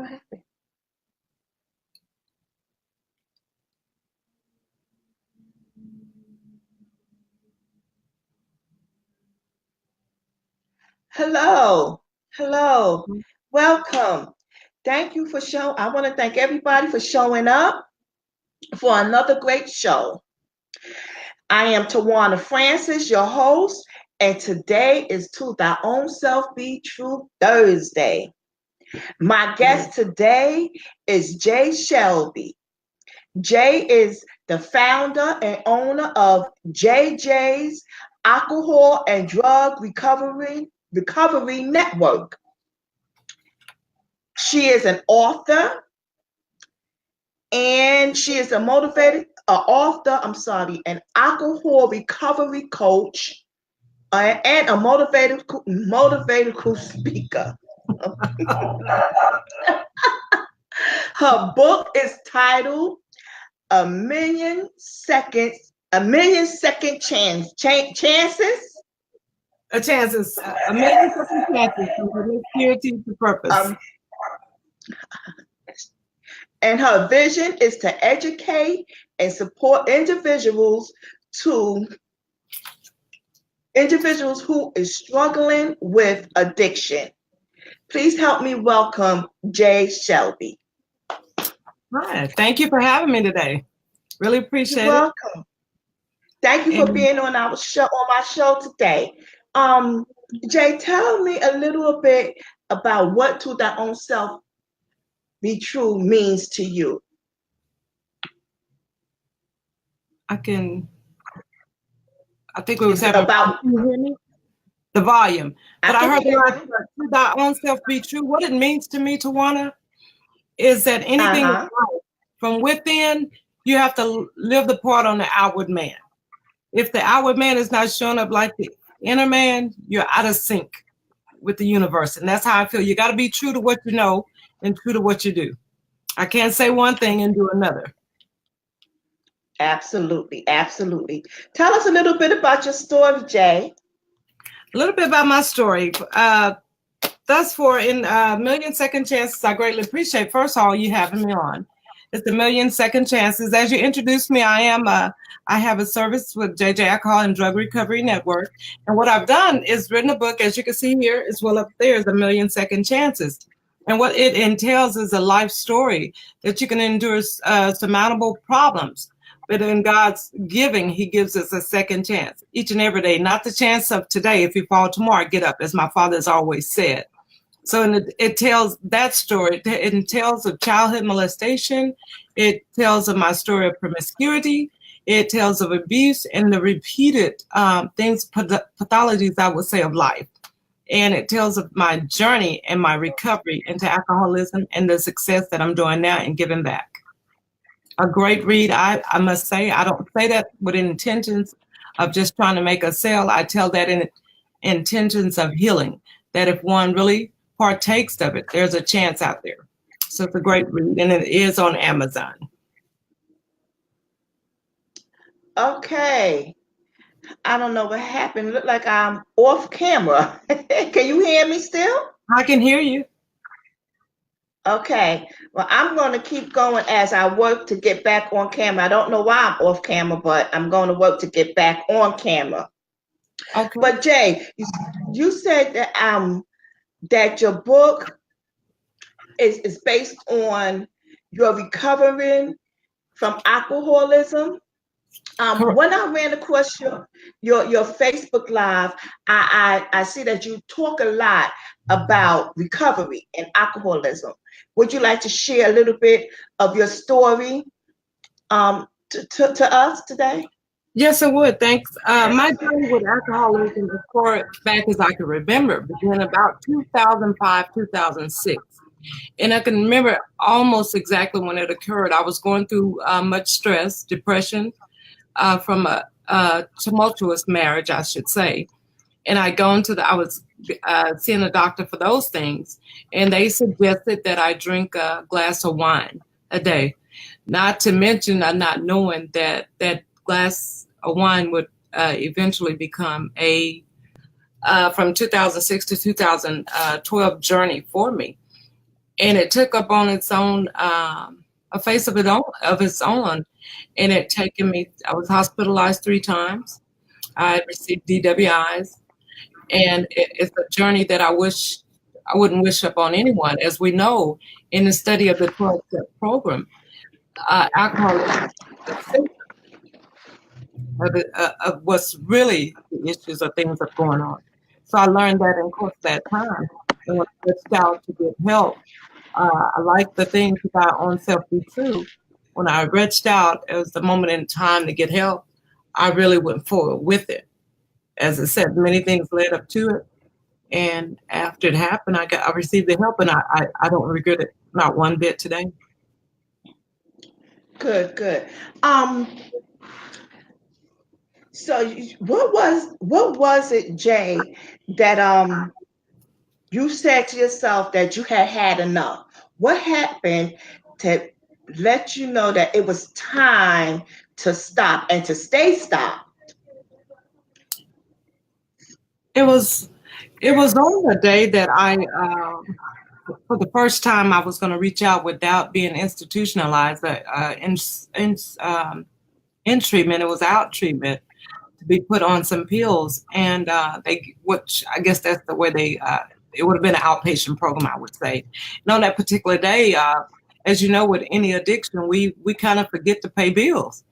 What happened? Hello. Hello. Welcome. Thank you for showing. I want to thank everybody for showing up for another great show. I am Tawanna Francis, your host, and today is To Thy Own Self Be True Thursday. My guest today is Jay Shelby. Jay is the founder and owner of JJ's Alcohol and Drug Recovery Network. She is an author and she is an alcohol recovery coach and a motivational speaker. Her book is titled A Million Second Chances. A million second chances from promiscuity to purpose. And her vision is to educate and support individuals who is struggling with addiction. Please help me welcome Jay Shelby. Hi, thank you for having me today. Really appreciate You're welcome. Thank you for being on my show today. Jay, tell me a little bit about what To Thy Own Self Be True means to you. I think we was having about the volume. But I heard the word To Thy Own Self Be True. What it means to me, Tawanna, is that anything from within, you have to live the part on the outward man. If the outward man is not showing up like the inner man, you're out of sync with the universe. And that's how I feel. You got to be true to what you know and true to what you do. I can't say one thing and do another. Absolutely. Absolutely. Tell us a little bit about your story, Jay. A little bit about my story. Thus far, in Million Second Chances, I greatly appreciate, first of all, you having me on. It's the Million Second Chances. As you introduced me, I have a service with JJ Alcohol and Drug Recovery Network. And what I've done is written a book, as you can see here, as well up there, is A Million Second Chances. And what it entails is a life story that you can endure surmountable problems. But in God's giving, he gives us a second chance each and every day, not the chance of today. If you fall tomorrow, get up, as my father has always said. So it tells that story. It tells of childhood molestation. It tells of my story of promiscuity. It tells of abuse and the repeated pathologies, I would say, of life. And it tells of my journey and my recovery into alcoholism and the success that I'm doing now and giving back. A great read, I must say. I don't say that with intentions of just trying to make a sale. I tell that in intentions of healing, that if one really partakes of it, there's a chance out there. So it's a great read, and it is on Amazon. Okay. I don't know what happened. Look like I'm off camera. Can you hear me still? I can hear you. Okay. Well, I'm going to keep going as I work to get back on camera. I don't know why I'm off camera, but I'm going to work to get back on camera. Okay. But Jay, you said that that your book is based on your recovering from alcoholism. When I ran across your Facebook Live, I see that you talk a lot about recovery and alcoholism. Would you like to share a little bit of your story to us today? Yes, I would. Thanks. My journey with alcoholism, as far back as I can remember, began about 2005, 2006. And I can remember almost exactly when it occurred. I was going through much stress, depression, from a tumultuous marriage, I should say. And I was seeing a doctor for those things. And they suggested that I drink a glass of wine a day. Not to mention, not knowing that glass of wine would eventually become from 2006 to 2012 journey for me. and it took up on its own a face of its own, and it taken me. I was hospitalized 3 times. I received DWIs, and it's a journey that I wouldn't wish upon anyone. As we know, in the study of the 12-step program, alcohol is a symptom of what's really the issues or things that are going on. So I learned that in course of that time, and when I reached out to get help, I like the things about on self be true. When I reached out, it was the moment in time to get help. I really went forward with it. As I said, many things led up to it, and after it happened, I received the help, and I don't regret it not one bit today. Good, good. Um, so what was it, Jay, that you said to yourself that you had had enough? What happened to let you know that it was time to stop and to stay stopped? It was it was on the day that for the first time, I was going to reach out without being institutionalized in, um, in treatment. It was out treatment to be put on some pills, and which I guess that's the way it would have been an outpatient program, I would say. And on that particular day, as you know, with any addiction, we kind of forget to pay bills.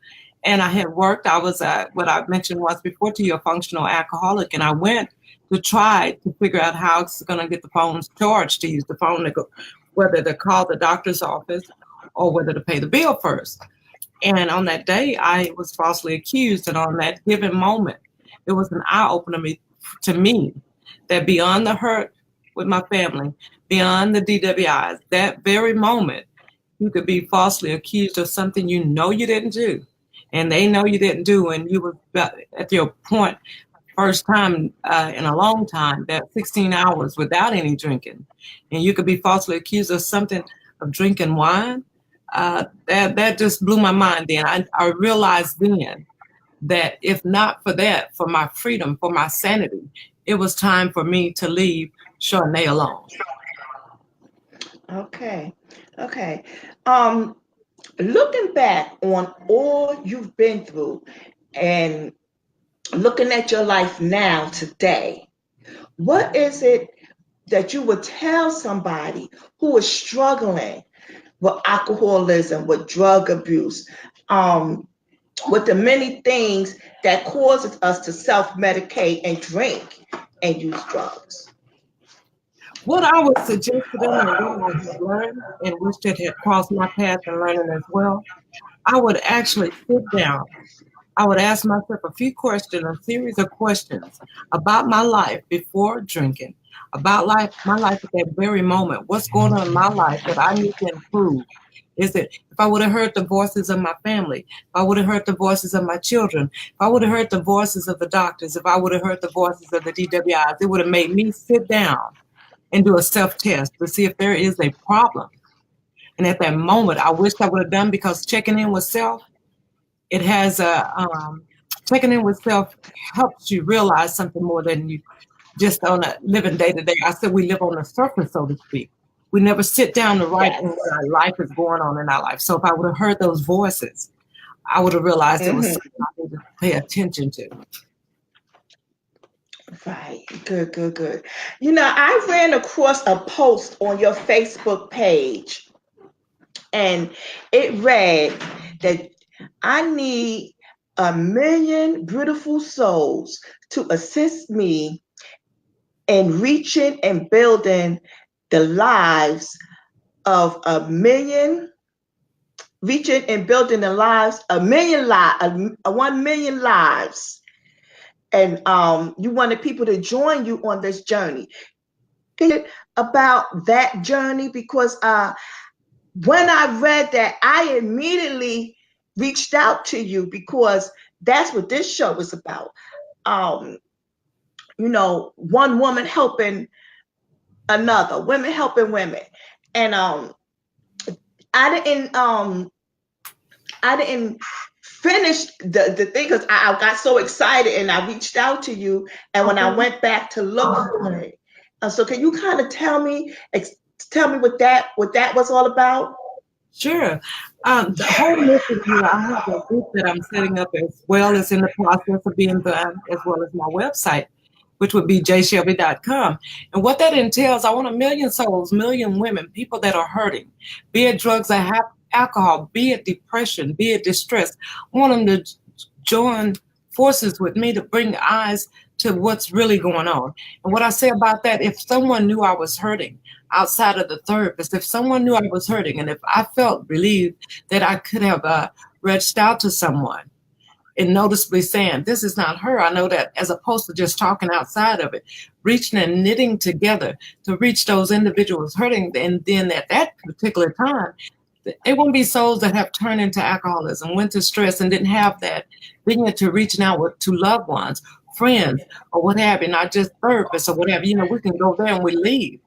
And I had worked. I was what I mentioned once before to you, a functional alcoholic, and I went to try to figure out how it's going to get the phones charged, to use the phone to go, whether to call the doctor's office or whether to pay the bill first. And on that day, I was falsely accused. And on that given moment, it was an eye opener to me that beyond the hurt with my family, beyond the DWIs, that very moment, you could be falsely accused of something you know you didn't do. And they know you didn't do, and you were at your point, first time in a long time, that 16 hours without any drinking. And you could be falsely accused of something, of drinking wine. That just blew my mind then. I realized then that if not for that, for my freedom, for my sanity, it was time for me to leave Chardonnay alone. Okay, okay. Um, Looking back on all you've been through and looking at your life now today, what is it that you would tell somebody who is struggling with alcoholism, with drug abuse, um, with the many things that causes us to self-medicate and drink and use drugs? What I would suggest to them, and what I have learned and wish it had crossed my path in learning as well, I would actually sit down. I would ask myself a few questions, a series of questions about my life before drinking, about my life at that very moment. What's going on in my life that I need to improve? Is it if I would have heard the voices of my family, if I would have heard the voices of my children, if I would have heard the voices of the doctors, if I would have heard the voices of the DWIs, it would have made me sit down and do a self test to see if there is a problem. And at that moment, I wish I would have done, because checking in with self, it has a checking in with self helps you realize something more than you just on a living day to day. I said we live on the surface, so to speak. We never sit down to write in what Yes. our life is going on in our life. So if I would have heard those voices, I would have realized it was Hmm. something I needed to pay attention to. Right. Good, good, good. I ran across a post on your Facebook page and it read that I need a million beautiful souls to assist me in reaching and building the lives of a million, reaching and building the lives, a million lives, 1 million lives. And you wanted people to join you on this journey. Can you about that journey? Because when I read that, I immediately reached out to you because that's what this show is about. Um, one woman helping another, women helping women. And I didn't um I didn't finish the thing because I got so excited and I reached out to you. And when I Okay. went back to look for it, so can you kind of tell me tell me what that was all about? Sure. The whole mission here, I have a group that I'm setting up as well as in the process of being done, as well as my website, which would be jshelby.com. And what that entails, I want a million souls, million women, people that are hurting, be it drugs or alcohol, be it depression, be it distress. I want them to join forces with me to bring eyes to what's really going on. And what I say about that, if someone knew I was hurting outside of the therapist, if someone knew I was hurting, and if I felt relieved that I could have reached out to someone and noticeably saying, this is not her. I know that, as opposed to just talking outside of it, reaching and knitting together to reach those individuals hurting. And then at that particular time, it won't be souls that have turned into alcoholism, went to stress, and didn't have that dignity to reaching out to loved ones, friends, or what have you, not just therapists or whatever. You know, we can go there and we leave.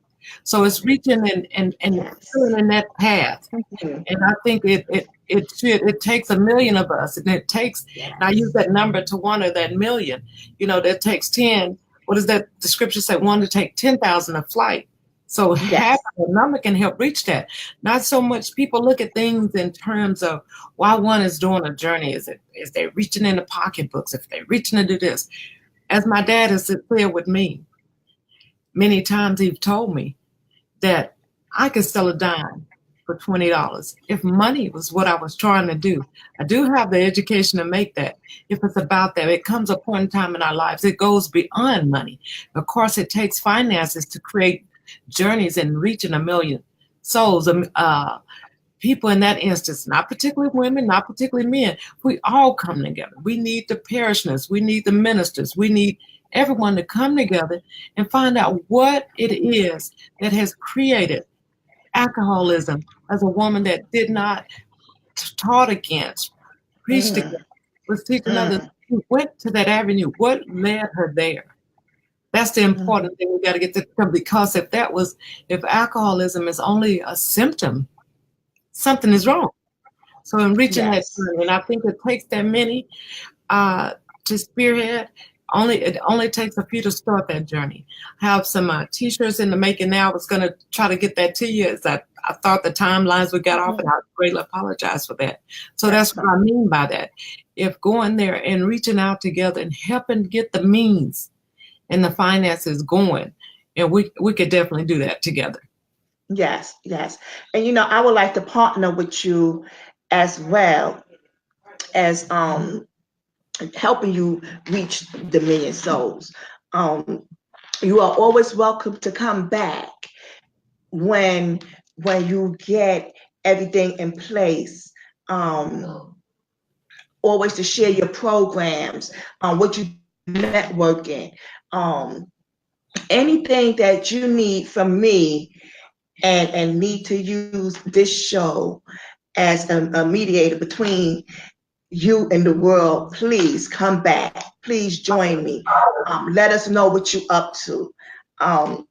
So it's reaching and Yes. filling in that path. Mhm. And I think it takes a million of us, and it takes, and I use that number to one of that million. You know, that takes 10. What does that the scripture say? One to take 10,000 a flight. So half Yes. of the number can help reach that. Not so much people look at things in terms of why one is doing a journey. Is they reaching in the pocketbooks? If they're reaching into this, as my dad has said clear with me many times, he's told me that I could sell a dime for $20 if money was what I was trying to do. I do have the education to make that. If it's about that, it comes a point in time in our lives. It goes beyond money. Of course, it takes finances to create journeys and reaching a million souls. People in that instance, not particularly women, not particularly men. We all come together. We need the parishioners. We need the ministers. We need everyone to come together and find out what it is that has created alcoholism as a woman that did not taught against, preached against, Mm, was teaching others, mm, who went to that avenue. What led her there? That's the mm. important thing we got to get to, because if alcoholism is only a symptom, something is wrong. So in reaching that Yes. journey, and I think it takes that many to spearhead. It only takes a few to start that journey. I have some t-shirts in the making now. I was going to try to get that to you. As I thought the timelines we got off, and Mhm. I greatly apologize for that. So That's that's fine. what I mean by that. If going there and reaching out together and helping get the means and the finances going, and we could definitely do that together. Yes, yes. And I would like to partner with you as well as helping you reach the million souls. Um, you are always welcome to come back when you get everything in place. Always to share your programs, what you do networking, um, anything that you need from me, and need to use this show as a mediator between you and the world. Please come back. Please join me. Let us know what you're up to. Um,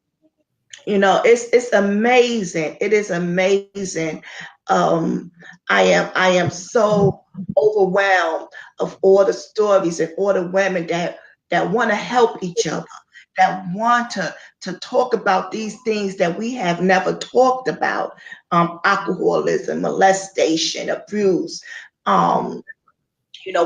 it's amazing. It is amazing. I am so overwhelmed of all the stories and all the women that want to help each other, that want to talk about these things that we have never talked about: alcoholism, molestation, abuse. Um,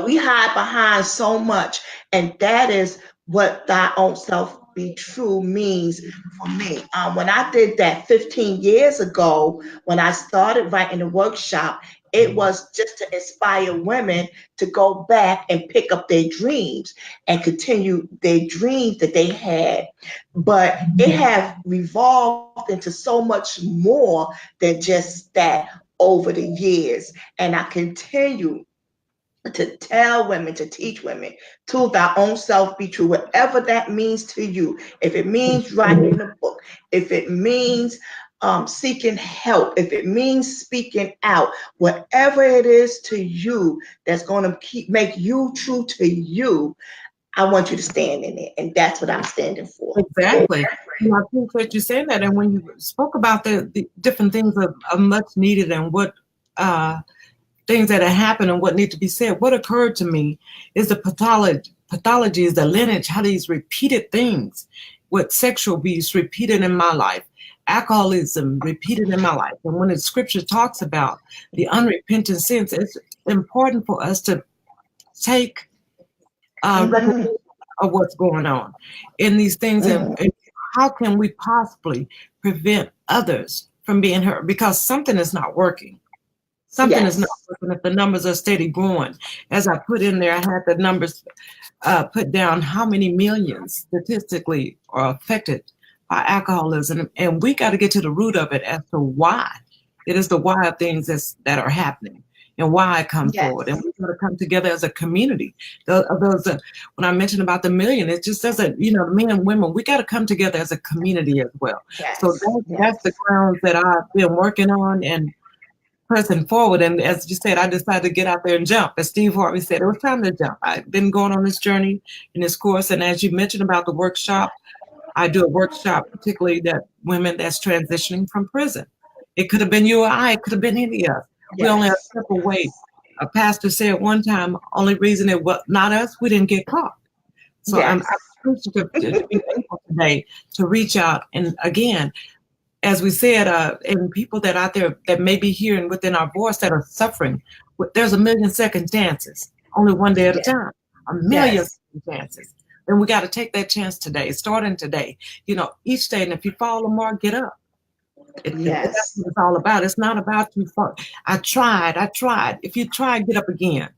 we hide behind so much, and that is what thy own self be true means for me. When I did that 15 years ago, when I started writing the workshop, it was just to inspire women to go back and pick up their dreams and continue their dreams that they had. But it have revolved into so much more than just that over the years. And I continue to tell women, to teach women, to thy own self be true, whatever that means to you. If it means writing a book, if it means seeking help, if it means speaking out, whatever it is to you that's going to make you true to you, I want you to stand in it. And that's what I'm standing for. Exactly. And I appreciate you saying that. And when you spoke about the different things of much needed and what things that have happened and what need to be said, what occurred to me is the pathology is the lineage, how these repeated things with sexual abuse repeated in my life, alcoholism repeated in my life. And when the scripture talks about the unrepentant sins, it's important for us to take recognition of what's going on in these things, and how can we possibly prevent others from being hurt, because something is not working. Something is not Yes. working if the numbers are steady growing. As I put in there, I had the numbers put down how many millions statistically are affected by alcoholism, and we got to get to the root of it as to why. It is the why of things that are happening and why I come forward. And Yes. we got to come together as a community. When I mentioned about the million, it just doesn't, men and women, we got to come together as a community as well. So Yes. that's the Yes. grounds that I've been working on and pressing forward. And as you said, I decided to get out there and jump. As Steve Harvey said, it was time to jump. I've been going on this journey in this course. And as you mentioned about the workshop, I do a workshop, particularly that women that's transitioning from prison. It could have been you or I, it could have been any of us. We only have Yes. a simple way. A pastor said one time, only reason it was not us, we didn't get caught. So I'm Yes. appreciative to be able today to reach out. And again, as we said, and people that out there that may be hearing within our voice that are suffering, there's a million second chances, only one day at a Yes. time, a million Yes. second chances. And we got to take that chance today, starting today, each day. And if you fall tomorrow, get up. That's Yes. what it's all about. It's not about you. I tried. If you try, get up again.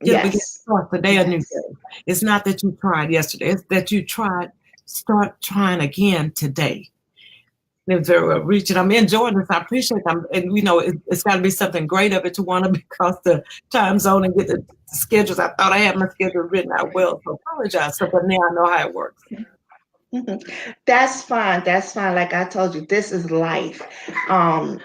Get up again. Yes. Start today a new Yes. day. It's not that you tried yesterday. It's that you tried. Start trying again today. It's very well reaching. I'm enjoying this. I appreciate them. And it's got to be something great of it, Tawanna, because the time zone and get the schedules. I thought I had my schedule written out well, so I apologize. So, but now I know how it works. That's fine. That's fine. Like I told you, this is life. Um,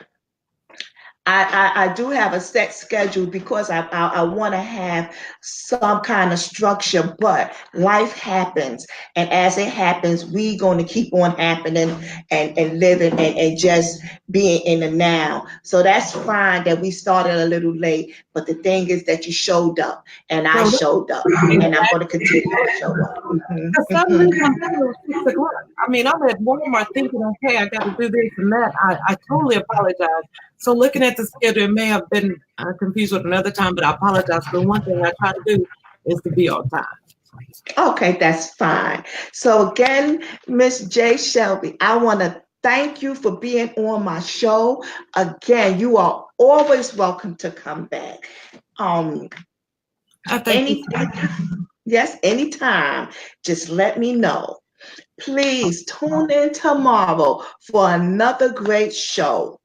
I do have a set schedule because I want to have some kind of structure, but life happens. And as it happens, we going to keep on happening and living and just being in the now. So that's fine that we started a little late, but the thing is that you showed up and I So, showed up and I'm going to continue to show up. for some reason, I'm thinking it was 6 o'clock. I mean, I'm at Walmart thinking, okay, I got to do this and that. I totally apologize. So looking at the schedule, it may have been confused with another time, but I apologize. But one thing I try to do is to be on time. Okay, that's fine. So again, Miss J. Shelby, I want to thank you for being on my show. Again, you are always welcome to come back. Um, I thank you. any yes, anytime. Just let me know. Please tune in tomorrow for another great show.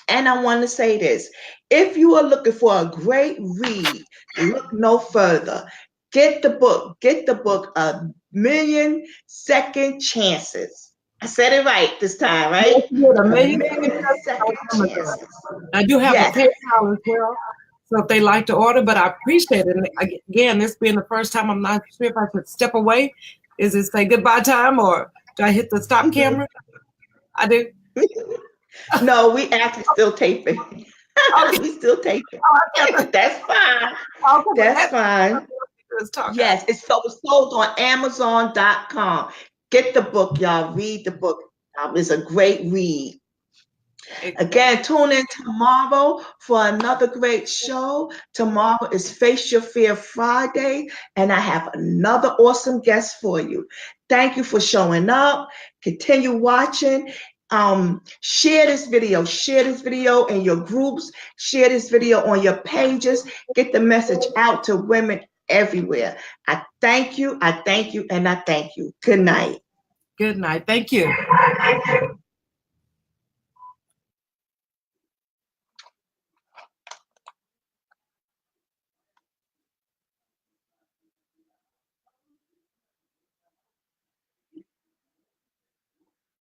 And I want to say this. If you are looking for a great read, look no further. Get the book, A Million Second Chances. I said it right this time, Yes, right? you did a A million million on second Amazon. chances. I do have a Yes, PayPal as well. So if they like to order, but I appreciate it. And again, this being the first time, I'm not sure if I should step away. Is it say goodbye time or do I hit the stop camera? I do. no, we actually still taping. Okay. We still taping. Oh, I got the, That's fine. okay, but That's fine. let's talk out. Yes, it's sold on Amazon.com. Get the book, y'all. Read the book. It's a great read. Again, tune in tomorrow for another great show. Tomorrow is Face Your Fear Friday, and I have another awesome guest for you. Thank you for showing up. Continue watching. Share this video. Share this video in your groups. Share this video on your pages. Get the message out to women everywhere. I thank you. I thank you, and I thank you. Good night. Good night. Thank you.